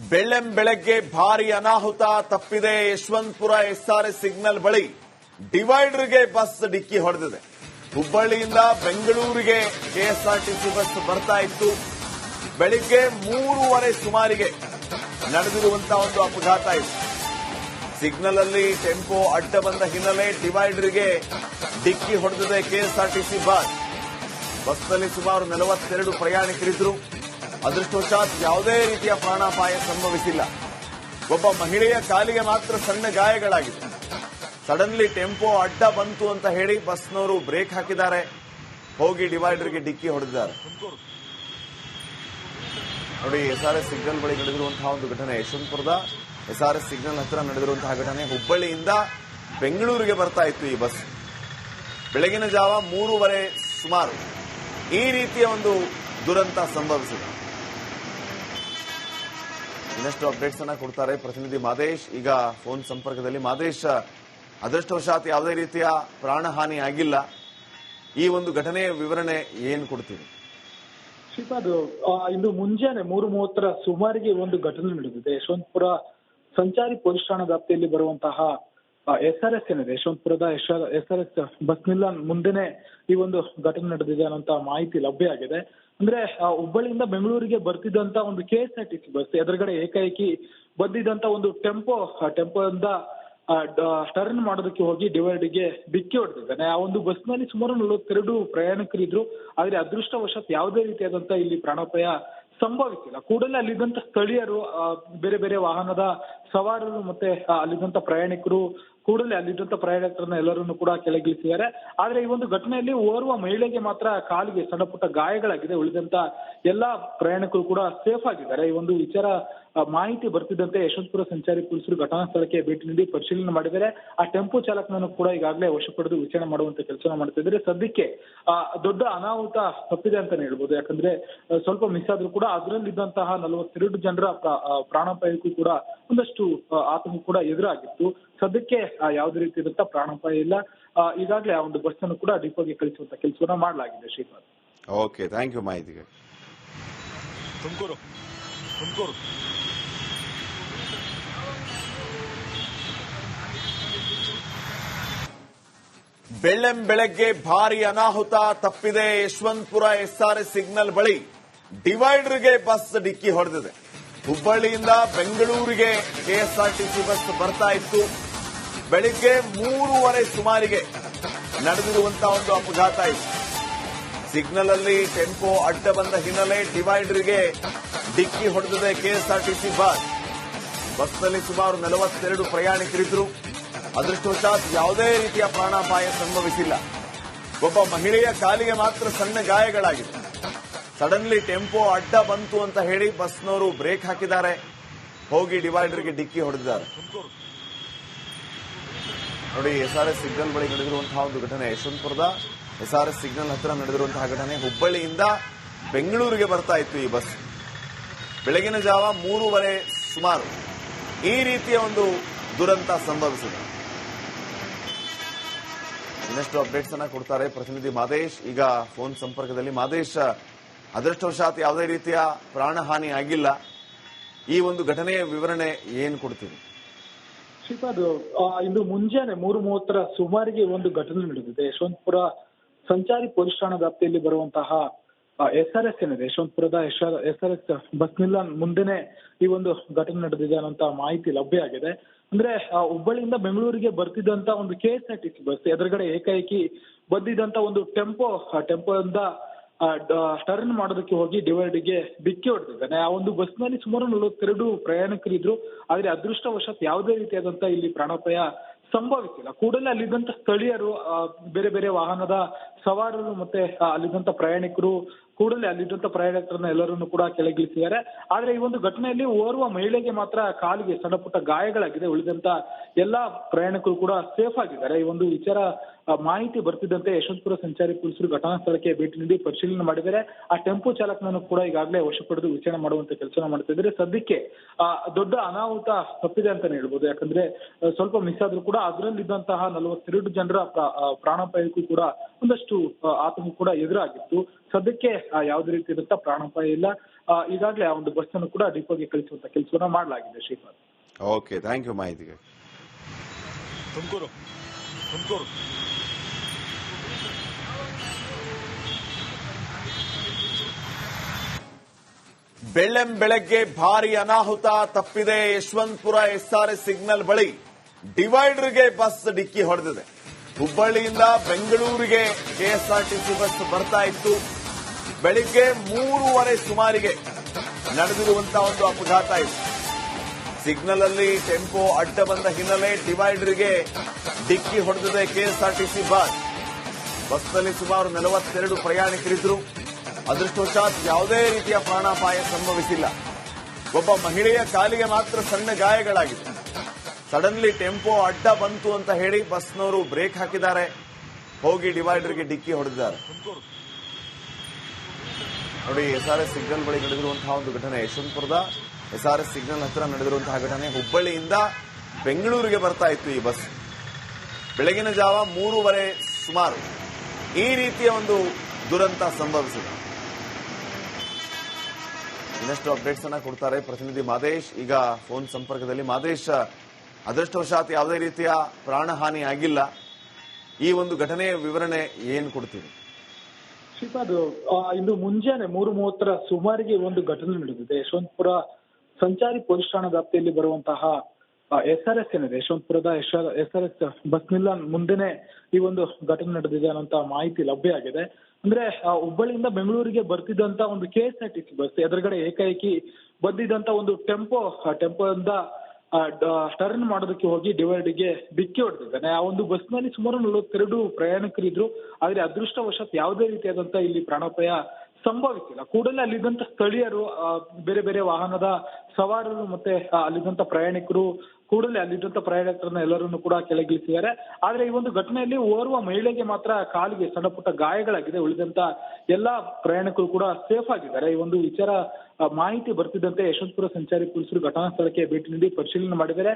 ಬೆಳಗ್ಗೆ ಭಾರಿ ಅನಾಹುತ ತಪ್ಪಿದೆ. ಯಶವಂತಪುರ ಎಸ್ಆರ್ಎಸ್ ಸಿಗ್ನಲ್ ಬಳಿ ಡಿವೈಡರ್ಗೆ ಬಸ್ ಡಿಕ್ಕಿ ಹೊಡೆದಿದೆ. ಹುಬ್ಬಳ್ಳಿಯಿಂದ ಬೆಂಗಳೂರಿಗೆ ಕೆಎಸ್ಆರ್ಟಿಸಿ ಬಸ್ ಬರ್ತಾ ಇತ್ತು. ಬೆಳಿಗ್ಗೆ 3:30 ಸುಮಾರಿಗೆ ನಡೆದಿರುವಂತಹ ಒಂದು ಅಪಘಾತ ಇತ್ತು. ಸಿಗ್ನಲ್ ಅಲ್ಲಿ ಟೆಂಪೋ ಅಡ್ಡ ಬಂದ ಹಿನ್ನೆಲೆ ಡಿವೈಡರ್ಗೆ ಡಿಕ್ಕಿ ಹೊಡೆದಿದೆ ಕೆಎಸ್ಆರ್ಟಿಸಿ ಬಸ್. ಬಸ್ನಲ್ಲಿ ಸುಮಾರು 42 ಪ್ರಯಾಣಿಕರಿದ್ದರು. ಅದೃಷ್ಟವಶಾತ್ ಯಾವುದೇ ರೀತಿಯ ಪ್ರಾಣಾಪಾಯ ಸಂಭವಿಸಿಲ್ಲ. ಒಬ್ಬ ಮಹಿಳೆಯ ಕಾಲಿಗೆ ಮಾತ್ರ ಸಣ್ಣ ಗಾಯಗಳಾಗಿದೆ. ಸಡನ್ಲಿ ಟೆಂಪೋ ಅಡ್ಡ ಬಂತು ಅಂತ ಹೇಳಿ ಬಸ್ನವರು ಬ್ರೇಕ್ ಹಾಕಿದ್ದಾರೆ, ಹೋಗಿ ಡಿವೈಡರ್ಗೆ ಡಿಕ್ಕಿ ಹೊಡೆದಿದ್ದಾರೆ. ನೋಡಿ, ಎಸ್ಆರ್ಎಸ್ ಸಿಗ್ನಲ್ ಬಳಿ ನಡೆದಿರುವಂತಹ ಒಂದು ಘಟನೆ. ಯಶವಂತಪುರದ ಎಸ್ಆರ್ಎಸ್ ಸಿಗ್ನಲ್ ಹತ್ರ ನಡೆದಿರುವಂತಹ ಘಟನೆ. ಹುಬ್ಬಳ್ಳಿಯಿಂದ ಬೆಂಗಳೂರಿಗೆ ಬರ್ತಾ ಇತ್ತು ಈ ಬಸ್. ಬೆಳಗಿನ ಜಾವ 3:30 ಸುಮಾರು ಈ ರೀತಿಯ ಒಂದು ದುರಂತ ಸಂಭವಿಸಿದೆ. ಇನ್ನಷ್ಟು ಅಪ್ಡೇಟ್ಸ್ ಅನ್ನ ಕೊಡ್ತಾರೆ ಪ್ರತಿನಿಧಿ ಮಾದೇಶ್. ಈಗ ಫೋನ್ ಸಂಪರ್ಕದಲ್ಲಿ ಮಾದೇಶ್, ಅದೃಷ್ಟವಶಾತ್ ಯಾವುದೇ ರೀತಿಯ ಪ್ರಾಣಹಾನಿ ಆಗಿಲ್ಲ. ಈ ಒಂದು ಘಟನೆಯ ವಿವರಣೆ ಏನು ಕೊಡ್ತೀವಿ? ಶ್ರೀಪಾದ್, ಇಂದು ಮುಂಜಾನೆ 3:30 ಸುಮಾರಿಗೆ ಒಂದು ಘಟನೆ ನಡೆದಿದೆ. ಯಶವಂತಪುರ ಸಂಚಾರಿ ಪೊಲೀಸ್ ಠಾಣಾ ವ್ಯಾಪ್ತಿಯಲ್ಲಿ ಬರುವಂತಹ ಎಸ್ಆರ್ಎಸ್ ಏನಿದೆ, ಯಶವಂತಪುರದ ಎಸ್ಆರ್ಎಸ್ ಬಸ್ ನಿಲ್ದಾಣ ಮುಂದೆನೆ ಈ ಒಂದು ಘಟನೆ ನಡೆದಿದೆ ಅನ್ನೋಂತ ಮಾಹಿತಿ ಲಭ್ಯ ಆಗಿದೆ. ಅಂದ್ರೆ ಹುಬ್ಬಳ್ಳಿಯಿಂದ ಬೆಂಗಳೂರಿಗೆ ಬರ್ತಿದ್ದಂತ ಒಂದು ಕೆಎಸ್ಆರ್ಟಿಸಿ ಬಸ್ ಎದುರುಗಡೆ ಏಕಾಏಕಿ ಬಂದಿದ್ದಂತ ಒಂದು ಟೆಂಪೋದಿಂದ ಟರ್ನ್ ಮಾಡೋದಕ್ಕೆ ಹೋಗಿ ಡಿವೈಡರ್ಗೆ ಡಿಕ್ಕಿ ಹೊಡೆದಿದ್ದಾನೆ. ಆ ಒಂದು ಬಸ್ನಲ್ಲಿ ಸುಮಾರು 42 ಪ್ರಯಾಣಿಕರಿದ್ರು. ಆದ್ರೆ ಅದೃಷ್ಟವಶಾತ್ ಯಾವುದೇ ರೀತಿಯಾದಂತ ಇಲ್ಲಿ ಪ್ರಾಣಾಪಾಯ ಸಂಭವಿಸಿಲ್ಲ. ಕೂಡಲೇ ಅಲ್ಲಿದ್ದಂತ ಸ್ಥಳೀಯರು, ಬೇರೆ ಬೇರೆ ವಾಹನದ ಸವಾರರು ಮತ್ತೆ ಅಲ್ಲಿದ್ದಂತ ಪ್ರಯಾಣಿಕರು ಕೂಡಲೇ ಅಲ್ಲಿದ್ದಂತ ಪ್ರಯಾಣಿಕರನ್ನ ಎಲ್ಲರನ್ನು ಕೂಡ ಕೆಳಗಿಳಿಸಿದ್ದಾರೆ. ಆದ್ರೆ ಈ ಒಂದು ಘಟನೆಯಲ್ಲಿ ಓರ್ವ ಮಹಿಳೆಗೆ ಮಾತ್ರ ಕಾಲಿಗೆ ಸಣ್ಣ ಪುಟ್ಟ ಗಾಯಗಳಾಗಿದೆ. ಉಳಿದಂತ ಎಲ್ಲಾ ಪ್ರಯಾಣಿಕರು ಕೂಡ ಸೇಫ್ ಆಗಿದ್ದಾರೆ. ಈ ಒಂದು ವಿಚಾರ ಮಾಹಿತಿ ಬರ್ತಿದ್ದಂತೆ ಯಶವಂತಪುರ ಸಂಚಾರಿ ಪೊಲೀಸರು ಘಟನಾ ಸ್ಥಳಕ್ಕೆ ಭೇಟಿ ನೀಡಿ ಪರಿಶೀಲನೆ ಮಾಡಿದ್ದಾರೆ. ಆ ಟೆಂಪೋ ಚಾಲಕನನ್ನು ಕೂಡ ಈಗಾಗಲೇ ವಶ ಪಡೆದು ವಿಚಾರಣೆ ಮಾಡುವಂತ ಕೆಲಸ ಮಾಡ್ತಿದ್ದಾರೆ. ಸದ್ಯಕ್ಕೆ ದೊಡ್ಡ ಅನಾಹುತ ತಪ್ಪಿದೆ ಅಂತಾನೆ ಹೇಳ್ಬೋದು. ಯಾಕಂದ್ರೆ ಸ್ವಲ್ಪ ಮಿಸ್ ಆದ್ರೂ ಕೂಡ ಅದರಲ್ಲಿದ್ದಂತಹ 42 ಜನರ ಪ್ರಾಣಾಪಾಯಕ್ಕೂ ಕೂಡ ಒಂದಷ್ಟು ಆತಂಕ ಕೂಡ ಎದುರಾಗಿತ್ತು. ಸದ್ಯಕ್ಕೆ ಯಾವುದೇ ರೀತಿಯಾದಂತಹ ಪ್ರಾಣಾಪಾಯ ಇಲ್ಲ. ಈಗಾಗಲೇ ಆ ಒಂದು ಬಸ್ ಅನ್ನು ಕೂಡ ಡಿಪೋಗೆ ಕಳಿಸುವಂತ ಕೆಲಸವನ್ನ ಮಾಡಲಾಗಿದೆ. ಶ್ರೀಪಾದ್, ಓಕೆ, ಥ್ಯಾಂಕ್ ಯು ಮಾಹಿತಿಗೆ. ತುಮಕೂರು ಬೆಳಗ್ಗೆ ಭಾರಿ ಅನಾಹುತ ತಪ್ಪಿದೆ. ಯಶವಂತಪುರ ಎಸ್ಆರ್ಎಸ್ ಸಿಗ್ನಲ್ ಬಳಿ ಡಿವೈಡರ್ಗೆ ಬಸ್ ಡಿಕ್ಕಿ ಹೊಡೆದಿದೆ. ಹುಬ್ಬಳ್ಳಿಯಿಂದ ಬೆಂಗಳೂರಿಗೆ ಕೆಎಸ್ಆರ್ಟಿಸಿ ಬಸ್ ಬರ್ತಾ ಇತ್ತು. ಬೆಳಿಗ್ಗೆ 3:30 ಸುಮಾರಿಗೆ ನಡೆದಿರುವಂತಹ ಒಂದು ಅಪಘಾತ ಇತ್ತು. ಸಿಗ್ನಲ್ ಅಲ್ಲಿ ಟೆಂಪೋ ಅಡ್ಡ ಬಂದ ಹಿನ್ನೆಲೆ ಡಿವೈಡರ್ಗೆ ಡಿಕ್ಕಿ ಹೊಡೆದಿದೆ ಕೆಎಸ್ಆರ್ಟಿಸಿ ಬಸ್. ಬಸ್ನಲ್ಲಿ ಸುಮಾರು 42 ಪ್ರಯಾಣಿಕರಿದ್ದರು. ಅದೃಷ್ಟವಶಾತ್ ಯಾವುದೇ ರೀತಿಯ ಪ್ರಾಣಾಪಾಯ ಸಂಭವಿಸಿಲ್ಲ. ಒಬ್ಬ ಮಹಿಳೆಯ ಕಾಲಿಗೆ ಮಾತ್ರ ಸಣ್ಣ ಗಾಯಗಳಾಗಿದೆ. ಸಡನ್ಲಿ ಟೆಂಪೋ ಅಡ್ಡ ಬಂತು ಅಂತ ಹೇಳಿ ಬಸ್ನವರು ಬ್ರೇಕ್ ಹಾಕಿದ್ದಾರೆ, ಹೋಗಿ ಡಿವೈಡರ್ಗೆ ಡಿಕ್ಕಿ ಹೊಡೆದಿದ್ದಾರೆ. ನೋಡಿ, ಎಸ್ಆರ್ಎಸ್ ಸಿಗ್ನಲ್ ಬಳಿ ನಡೆದಿರುವಂತಹ ಒಂದು ಘಟನೆ. ಯಶವಂತಪುರದ ಎಸ್ಆರ್ಎಸ್ ಸಿಗ್ನಲ್ ಹತ್ರ ನಡೆದಿರುವಂತಹ ಘಟನೆ. ಹುಬ್ಬಳ್ಳಿಯಿಂದ ಬೆಂಗಳೂರಿಗೆ ಬರ್ತಾ ಇತ್ತು ಈ ಬಸ್. ಬೆಳಗಿನ ಜಾವ 3:30 ಸುಮಾರು ಈ ರೀತಿಯ ಒಂದು ದುರಂತ ಸಂಭವಿಸಿದೆ. ಇನ್ನಷ್ಟು ಅಪ್ಡೇಟ್ಸ್ ಅನ್ನ ಕೊಡ್ತಾರೆ ಪ್ರತಿನಿಧಿ ಮಾದೇಶ್. ಈಗ ಫೋನ್ ಸಂಪರ್ಕದಲ್ಲಿ ಮಾದೇಶ್, ಅದೃಷ್ಟವಶಾತ್ ಯಾವುದೇ ರೀತಿಯ ಪ್ರಾಣಹಾನಿ ಆಗಿಲ್ಲ. ಈ ಒಂದು ಘಟನೆಯ ವಿವರಣೆ ಏನು ಕೊಡ್ತೀವಿ? ಶ್ರೀಪಾದ್, ಇಂದು ಮುಂಜಾನೆ 3:30 ಸುಮಾರಿಗೆ ಒಂದು ಘಟನೆ ನಡೆದಿದೆ. ಯಶವಂತಪುರ ಸಂಚಾರಿ ಪೊಲೀಸ್ ಠಾಣಾ ವ್ಯಾಪ್ತಿಯಲ್ಲಿ ಬರುವಂತಹ ಎಸ್ಆರ್ಎಸ್ ಏನಿದೆ, ಯಶವಂತಪುರದ ಎಸ್ಆರ್ಎಸ್ ಬಸ್ ನಿಲ್ದಾಣ ಮುಂದೆನೆ ಈ ಒಂದು ಘಟನೆ ನಡೆದಿದೆ ಅನ್ನೋಂತ ಮಾಹಿತಿ ಲಭ್ಯ ಆಗಿದೆ. ಅಂದ್ರೆ ಹುಬ್ಬಳ್ಳಿಯಿಂದ ಬೆಂಗಳೂರಿಗೆ ಬರ್ತಿದ್ದಂತ ಒಂದು ಕೆಎಸ್ಆರ್ಟಿಸಿ ಬಸ್ ಎದುರುಗಡೆ ಏಕಾಏಕಿ ಬಂದಿದ್ದಂತ ಒಂದು ಟೆಂಪೋದಿಂದ ಟರ್ನ್ ಮಾಡೋದಕ್ಕೆ ಹೋಗಿ ಡಿವೈಡರ್ಗೆ ಡಿಕ್ಕಿ ಹೊಡೆದಿದ್ದಾನೆ. ಆ ಒಂದು ಬಸ್ನಲ್ಲಿ ಸುಮಾರು 42 ಪ್ರಯಾಣಿಕರಿದ್ರು. ಆದ್ರೆ ಅದೃಷ್ಟವಶಾತ್ ಯಾವುದೇ ರೀತಿಯಾದಂತ ಇಲ್ಲಿ ಪ್ರಾಣಾಪಾಯ ಸಂಭವಿಸಿಲ್ಲ. ಕೂಡಲೇ ಅಲ್ಲಿದ್ದಂತ ಸ್ಥಳೀಯರು, ಬೇರೆ ಬೇರೆ ವಾಹನದ ಸವಾರರು ಮತ್ತೆ ಅಲ್ಲಿದ್ದಂತ ಪ್ರಯಾಣಿಕರು ಕೂಡಲೇ ಅಲ್ಲಿದ್ದಂತ ಪ್ರಯಾಣಿಕರನ್ನ ಎಲ್ಲರನ್ನು ಕೂಡ ಕೆಳಗಿಳಿಸಿದ್ದಾರೆ. ಆದ್ರೆ ಈ ಒಂದು ಘಟನೆಯಲ್ಲಿ ಓರ್ವ ಮಹಿಳೆಗೆ ಮಾತ್ರ ಕಾಲಿಗೆ ಸಣ್ಣ ಪುಟ್ಟ ಗಾಯಗಳಾಗಿದೆ. ಉಳಿದಂತ ಎಲ್ಲಾ ಪ್ರಯಾಣಿಕರು ಕೂಡ ಸೇಫ್ ಆಗಿದ್ದಾರೆ. ಈ ಒಂದು ವಿಚಾರ ಮಾಹಿತಿ ಬರ್ತಿದ್ದಂತೆ ಯಶವಂತಪುರ ಸಂಚಾರಿ ಪೊಲೀಸರು ಘಟನಾ ಸ್ಥಳಕ್ಕೆ ಭೇಟಿ ನೀಡಿ ಪರಿಶೀಲನೆ ಮಾಡಿದ್ದಾರೆ. ಆ ಟೆಂಪೋ ಚಾಲಕನನ್ನು ಕೂಡ ಈಗಾಗಲೇ ವಶ ಪಡೆದು ವಿಚಾರಣೆ ಮಾಡುವಂತ ಕೆಲಸ ಮಾಡ್ತಿದ್ದಾರೆ. ಸದ್ಯಕ್ಕೆ ದೊಡ್ಡ ಅನಾಹುತ ತಪ್ಪಿದೆ ಅಂತಾನೆ ಹೇಳ್ಬೋದು. ಯಾಕಂದ್ರೆ ಸ್ವಲ್ಪ ಮಿಸ್ ಆದ್ರೂ ಕೂಡ ಅದರಲ್ಲಿದ್ದಂತಹ 42 ಜನರ ಪ್ರಾಣಾಪಾಯಕ್ಕೂ ಕೂಡ ಒಂದಷ್ಟು ಆತಂಕ ಕೂಡ ಎದುರಾಗಿತ್ತು. ಸದ್ಯಕ್ಕೆ ಯಾವುದೇ ರೀತಿಯಾದಂತಹ ಪ್ರಾಣಾಪಾಯ ಇಲ್ಲ. ಈಗಾಗಲೇ ಆ ಒಂದು ಬಸ್ ಅನ್ನು ಕೂಡ ಡಿಪೋಗೆ ಕಳಿಸುವಂತ ಕೆಲಸವನ್ನ ಮಾಡಲಾಗಿದೆ ಶ್ರೀಪಾದ್. ಓಕೆ, ಥ್ಯಾಂಕ್ ಯು ಮಾಹಿತಿಗೆ. ತುಮಕೂರು ತುಮಕೂರು ಬೆಳ್ಳಂಬೆಳಗ್ಗೆ ಭಾರಿ ಅನಾಹುತ ತಪ್ಪಿದೆ. ಯಶವಂತಪುರ SRS ಸಿಗ್ನಲ್ ಬಳಿ ಡಿವೈಡರ್ಗೆ ಬಸ್ ಡಿಕ್ಕಿ ಹೊಡೆದಿದೆ. ಹುಬ್ಬಳ್ಳಿಯಿಂದ ಬೆಂಗಳೂರಿಗೆ ಕೆಎಸ್ಆರ್ಟಿಸಿ ಬಸ್ ಬರ್ತಾ ಇತ್ತು. ಬೆಳಿಗ್ಗೆ 3:30 ಸುಮಾರಿಗೆ ನಡೆದಿರುವಂತಹ ಒಂದು ಅಪಘಾತ ಇದು. ಸಿಗ್ನಲ್ ಅಲ್ಲಿ ಟೆಂಪೋ ಅಡ್ಡ ಬಂದ ಹಿನ್ನೆಲೆ ಡಿವೈಡರ್ಗೆ ಡಿಕ್ಕಿ ಹೊಡೆದಿದೆ ಕೆಎಸ್ಆರ್ಟಿಸಿ ಬಸ್. ಬಸ್ನಲ್ಲಿ ಸುಮಾರು 42 ಪ್ರಯಾಣಿಕರಿದ್ದರು. ಅದೃಷ್ಟವಶಾತ್ ಯಾವುದೇ ರೀತಿಯ ಪ್ರಾಣಾಪಾಯ ಸಂಭವಿಸಿಲ್ಲ. ಒಬ್ಬ ಮಹಿಳೆಯ ಕಾಲಿಗೆ ಮಾತ್ರ ಸಣ್ಣ ಗಾಯಗಳಾಗಿದೆ. ಸಡನ್ಲಿ ಟೆಂಪೋ ಅಡ್ಡ ಬಂತು ಅಂತ ಹೇಳಿ ಬಸ್ನವರು ಬ್ರೇಕ್ ಹಾಕಿದ್ದಾರೆ, ಹೋಗಿ ಡಿವೈಡರ್ಗೆ ಡಿಕ್ಕಿ ಹೊಡೆದಿದ್ದಾರೆ. ನೋಡಿ, SRS ಸಿಗ್ನಲ್ ಬಳಿ ನಡೆದಿರುವಂತಹ ಒಂದು ಘಟನೆ, ಯಶವಂತಪುರದ SRS ಸಿಗ್ನಲ್ ಹತ್ರ ನಡೆದಿರುವಂತಹ ಘಟನೆ. ಹುಬ್ಬಳ್ಳಿಯಿಂದ ಬೆಂಗಳೂರಿಗೆ ಬರ್ತಾ ಇತ್ತು ಈ ಬಸ್. ಬೆಳಗಿನ ಜಾವ 3:30 ಸುಮಾರು ಈ ರೀತಿಯ ಒಂದು ದುರಂತ ಸಂಭವಿಸಿದೆ. ಇನ್ನಷ್ಟು ಅಪ್ಡೇಟ್ಸ್ ಅನ್ನ ಕೊಡ್ತಾರೆ ಪ್ರತಿನಿಧಿ ಮಾದೇಶ್. ಈಗ ಫೋನ್ ಸಂಪರ್ಕದಲ್ಲಿ ಮಾದೇಶ್, ಅದೃಷ್ಟವಶಾತ್ ಯಾವುದೇ ರೀತಿಯ ಪ್ರಾಣಹಾನಿ ಆಗಿಲ್ಲ. ಈ ಒಂದು ಘಟನೆಯ ವಿವರಣೆ ಏನು ಕೊಡ್ತೀವಿ? ಶ್ರೀಪಾದ್, ಇಂದು ಮುಂಜಾನೆ 3:30 ಸುಮಾರಿಗೆ ಒಂದು ಘಟನೆ ನಡೆದಿದೆ. ಯಶವಂತಪುರ ಸಂಚಾರಿ ಪೊಲೀಸ್ ಠಾಣಾ ವ್ಯಾಪ್ತಿಯಲ್ಲಿ ಬರುವಂತಹ SRS ಏನಿದೆ, ಯಶವಂತಪುರದ SRS ಬಸ್ ನಿಲ್ದಾಣ ಮುಂದೆನೆ ಈ ಒಂದು ಘಟನೆ ನಡೆದಿದೆ ಅನ್ನೋಂತ ಮಾಹಿತಿ ಲಭ್ಯ ಆಗಿದೆ. ಅಂದ್ರೆ ಹುಬ್ಬಳ್ಳಿಯಿಂದ ಬೆಂಗಳೂರಿಗೆ ಬರ್ತಿದ್ದಂತ ಒಂದು KSRTC ಬಸ್ ಎದುರುಗಡೆ ಏಕಾಏಕಿ ಬಂದಿದ್ದಂತ ಒಂದು ಟೆಂಪೋದಿಂದ ಟರ್ನ್ ಮಾಡೋದಕ್ಕೆ ಹೋಗಿ ಡಿವೈಡ್ಗೆ ಡಿಕ್ಕಿ ಹೊಡೆದಿದ್ದಾನೆ. ಆ ಒಂದು ಬಸ್ನಲ್ಲಿ ಸುಮಾರು 42 ಪ್ರಯಾಣಿಕರಿದ್ರು. ಆದ್ರೆ ಅದೃಷ್ಟವಶಾತ್ ಯಾವುದೇ ರೀತಿಯಾದಂತ ಇಲ್ಲಿ ಪ್ರಾಣಾಪಾಯ ಸಂಭವಿಸಿಲ್ಲ. ಕೂಡಲೇ ಅಲ್ಲಿದ್ದಂತ ಸ್ಥಳೀಯರು, ಬೇರೆ ಬೇರೆ ವಾಹನದ ಸವಾರರು ಮತ್ತೆ ಅಲ್ಲಿದ್ದಂತ ಪ್ರಯಾಣಿಕರು ಕೂಡಲೇ ಅಲ್ಲಿದ್ದಂತ ಪ್ರಯಾಣಿಕರನ್ನ ಎಲ್ಲರನ್ನು ಕೂಡ ಕೆಳಗಿಳಿಸಿದ್ದಾರೆ. ಆದ್ರೆ ಈ ಒಂದು ಘಟನೆಯಲ್ಲಿ ಓರ್ವ ಮಹಿಳೆಗೆ ಮಾತ್ರ ಕಾಲಿಗೆ ಸಣ್ಣ ಪುಟ್ಟ ಗಾಯಗಳಾಗಿದೆ. ಉಳಿದಂತ ಎಲ್ಲಾ ಪ್ರಯಾಣಿಕರು ಕೂಡ ಸೇಫ್ ಆಗಿದ್ದಾರೆ. ಈ ಒಂದು ವಿಚಾರ ಮಾಹಿತಿ ಬರ್ತಿದ್ದಂತೆ ಯಶವಂತಪುರ ಸಂಚಾರಿ ಪೊಲೀಸರು ಘಟನಾ ಸ್ಥಳಕ್ಕೆ ಭೇಟಿ ನೀಡಿ ಪರಿಶೀಲನೆ ಮಾಡಿದ್ದಾರೆ.